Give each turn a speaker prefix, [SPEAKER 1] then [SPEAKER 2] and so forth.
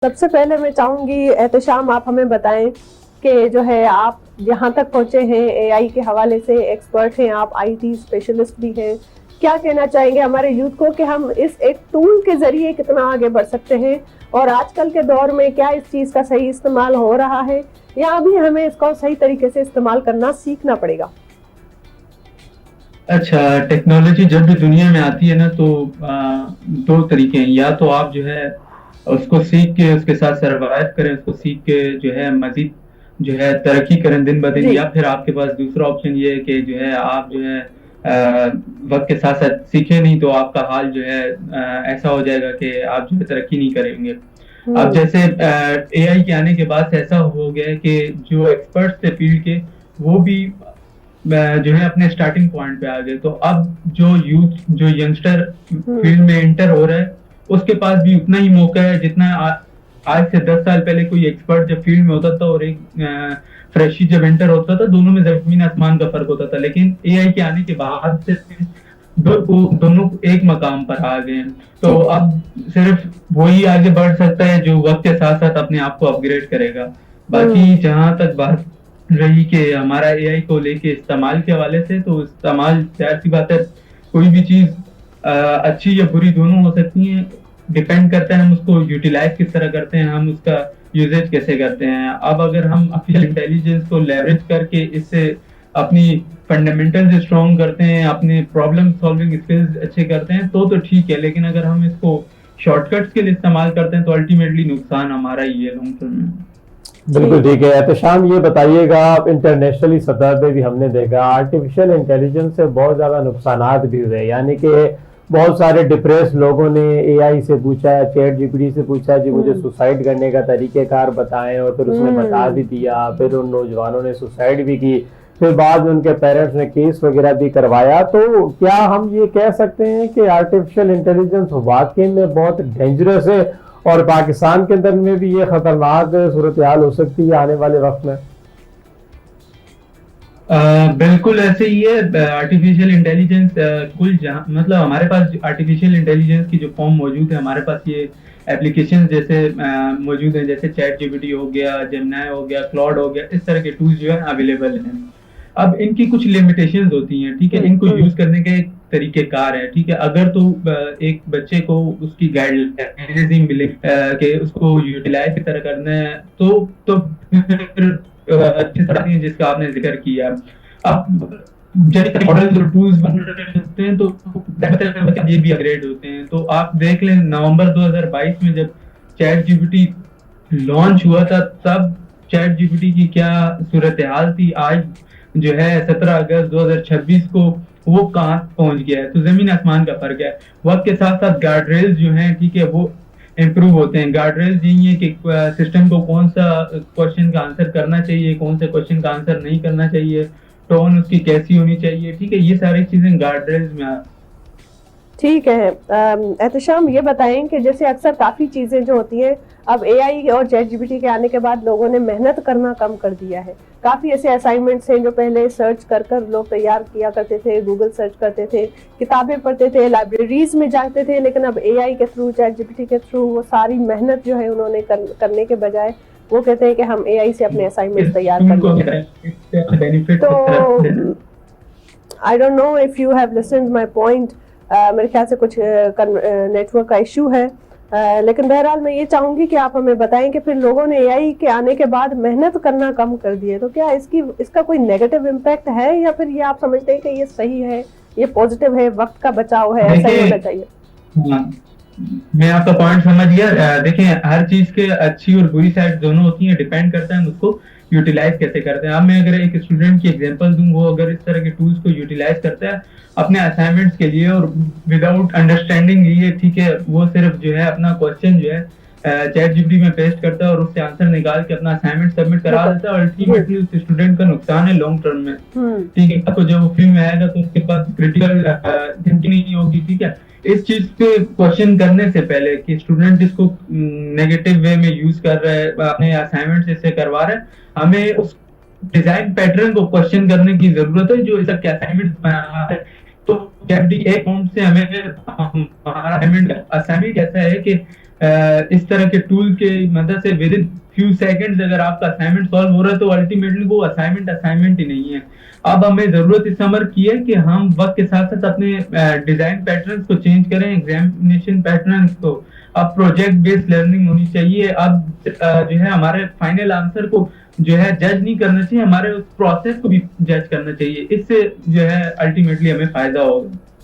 [SPEAKER 1] सबसे पहले मैं चाहूंगी एहतशाम आप हमें बताएं कि जो है आप यहाँ तक पहुंचे हैं एआई के हवाले से, एक्सपर्ट हैं आप, आईटी स्पेशलिस्ट भी हैं। क्या कहना चाहेंगे हमारे यूथ को कि हम इस एक टूल के जरिए कितना आगे बढ़ सकते हैं और आजकल के दौर में क्या इस चीज का सही इस्तेमाल हो रहा है या अभी हमें इसको सही तरीके से इस्तेमाल करना सीखना पड़ेगा?
[SPEAKER 2] अच्छा, टेक्नोलॉजी जब भी दुनिया में आती है ना तो दो तरीके हैं। या तो आप जो है उसको सीख के उसके साथ सरवाइव करें, उसको सीख के जो है मजीद जो है तरक्की करें दिन ब दिन।
[SPEAKER 1] जी।
[SPEAKER 2] या फिर आपके पास दूसरा ऑप्शन ये है कि जो है आप जो है वक्त के साथ साथ सीखे नहीं तो आपका हाल जो है ऐसा हो जाएगा कि आप जो है तरक्की नहीं करेंगे। अब जैसे एआई के आने के बाद से ऐसा हो गया है कि जो एक्सपर्ट्स थे फील्ड के वो भी जो है अपने स्टार्टिंग पॉइंट पे आ गए। तो अब जो यूथ, जो यंगस्टर फील्ड में एंटर हो रहा है उसके पास भी उतना ही मौका है जितना आज से 10 साल पहले कोई एक्सपर्ट जब फील्ड में होता था और एक फ्रेशी जब एंटर होता था, दोनों में जमीन आसमान का फर्क होता था। लेकिन एआई के आने के बाद से दोनों एक मकाम पर आ गए हैं। तो अब सिर्फ वही आगे बढ़ सकता है जो वक्त के साथ साथ अपने आप को अपग्रेड करेगा। बाकी जहां तक बात रही कि हमारा एआई को लेके इस्तेमाल के हवाले से, तो इस्तेमाल जाहिर सी बात है, कोई भी चीज अच्छी या बुरी दोनों हो सकती है। डिपेंड करता है हम उसको यूटिलाइज किस तरह करते हैं, हम उसका यूजेज कैसे करते हैं। अब अगर हम आर्टिफिशियल इंटेलिजेंस को लेवरेज करके इससे अपनी फंडामेंटल्स स्ट्रॉन्ग करते हैं, अपने प्रॉब्लम सॉल्विंग स्किल्स अच्छे करते हैं तो ठीक है। लेकिन अगर हम इसको शॉर्टकट्स के लिए इस्तेमाल करते हैं तो अल्टीमेटली नुकसान हमारा ही है लॉन्ग टर्म में।
[SPEAKER 3] बिल्कुल ठीक है। एहतशाम ये बताइएगा, आप इंटरनेशनली सतह पे भी हमने देखा आर्टिफिशियल इंटेलिजेंस से बहुत ज़्यादा नुकसानात भी हुए, यानी कि बहुत सारे डिप्रेस लोगों ने एआई से पूछा, चैट जीपीटी से पूछा जी मुझे सुसाइड करने का तरीक़ेकार बताएं, और फिर उसने बता भी दिया। फिर उन नौजवानों ने सुसाइड भी की, फिर बाद में उनके पेरेंट्स ने केस वगैरह भी करवाया। तो क्या हम ये कह सकते हैं कि आर्टिफिशियल इंटेलिजेंस वाकई में बहुत डेंजरस है और पाकिस्तान के अंदर में भी ये खतरनाक सूरत हाल हो सकती है आने वाले वक्त में?
[SPEAKER 2] बिल्कुल ऐसे ही है। आर्टिफिशियल इंटेलिजेंस कुल जहाँ मतलब हमारे पास आर्टिफिशियल इंटेलिजेंस की जो फॉर्म मौजूद है, हमारे पास ये एप्लीकेशन जैसे मौजूद है, जैसे चैट जीपीटी हो गया, जेमिनी हो गया, क्लॉड हो गया, इस तरह के टूल्स जो है अवेलेबल हैं। अब इनकी कुछ लिमिटेशंस होती हैं, ठीक है। इनको यूज करने के एक तरीकेकार है, ठीक है। अगर तो एक बच्चे को उसकी गाइडलाइंस मिले कि उसको यूटिलाइज की तरह करना है तो फिर अच्छी तरह से जिसका आपने जिक्र किया। अब जैसे मॉडल्स और टूल्स बन रहे होते हैं तो ये भी अपग्रेड होते हैं। तो आप देख लें नवंबर 2022 में जब चैट जीपीटी लॉन्च हुआ था तब चैट जीपीटी की क्या सूरत हाल थी, आज जो है 17 अगस्त 2026 को वो कहाँ पहुंच गया है। तो जमीन आसमान का फर्क है। वक्त के साथ साथ गार्ड जो हैं, ठीक है, वो इम्प्रूव होते हैं। गार्ड रेल्स यही है कि सिस्टम को कौन सा क्वेश्चन का आंसर करना चाहिए, कौन से क्वेश्चन का आंसर नहीं करना चाहिए, टोन उसकी कैसी होनी चाहिए, ठीक है। ये सारी चीजें गार्ड रेल्स में
[SPEAKER 1] ठीक है। एहतशाम ये बताएं कि जैसे अक्सर काफ़ी चीज़ें जो होती हैं अब एआई और चैट जीपीटी के आने के बाद लोगों ने मेहनत करना कम कर दिया है। काफ़ी ऐसे असाइनमेंट्स हैं जो पहले सर्च कर कर लोग तैयार किया करते थे, गूगल सर्च करते थे, किताबें पढ़ते थे, लाइब्रेरीज में जाते थे। लेकिन अब एआई के थ्रू, चैट जीपीटी के थ्रू वो सारी मेहनत जो है उन्होंने करने के बजाय वो कहते हैं कि हम एआई से अपने असाइनमेंट तैयार कर लेंगे। तो I don't know if you have listened my point. मेरे ख्याल से कुछ नेटवर्क का इश्यू है। लेकिन बहरहाल मैं ये चाहूंगी कि आप हमें बताएं कि फिर लोगों ने एआई के आने के बाद मेहनत करना कम कर दिए, तो क्या इसका कोई नेगेटिव इम्पैक्ट है या फिर ये आप समझते हैं कि ये सही है, ये पॉजिटिव है, वक्त का बचाव है, ऐसा ही होना चाहिए?
[SPEAKER 2] मैं आपका पॉइंट समझ गया। देखिए, हर चीज के अच्छी और बुरी साइड दोनों होती हैं, डिपेंड करता है हम उसको यूटिलाइज कैसे करते हैं। अब मैं अगर एक स्टूडेंट की एग्जांपल दूं, वो अगर इस तरह के टूल्स को यूटिलाइज करता है अपने असाइनमेंट्स के लिए और विदाउट अंडरस्टैंडिंग लिए, ठीक है, वो सिर्फ जो है अपना क्वेश्चन जो है चैट जीपीटी में पेस्ट करता है और उससे आंसर निकाल के अपना असाइनमेंट सबमिट करा देता है, अल्टीमेटली उस स्टूडेंट का नुकसान है लॉन्ग टर्म में, ठीक है। तो जब वो फील्ड में आएगा तो उसके पास क्रिटिकल थिंकिंग नहीं होगी, ठीक है। इस चीज पे क्वेश्चन करने से पहले कि स्टूडेंट इसको नेगेटिव वे में यूज कर रहा है, अपने असाइनमेंट इससे करवा रहा है, हमें उस डिजाइन पैटर्न को क्वेश्चन करने की जरूरत है जो इसका क्या असाइनमेंट बना रहा है। तो एक अकाउंट से हमें हमारा असाइनमेंट ऐसा है कि इस तरह के टूल के मदद से विद इन फ्यू सेकंड्स अगर आपका असाइनमेंट सॉल्व हो रहा है तो अल्टीमेटली वो असाइनमेंट ही नहीं है। अब हमें जरूरत इस समर की है कि हम वक्त के साथ साथ अपने डिजाइन पैटर्न्स को चेंज करें, एग्जामिनेशन पैटर्न्स को। अब प्रोजेक्ट बेस्ड लर्निंग होनी चाहिए। अब जो है हमारे फाइनल आंसर को जो है जज नहीं करना चाहिए, हमारे उस प्रोसेस को भी जज करना चाहिए। इससे जो है अल्टीमेटली हमें फायदा होगा।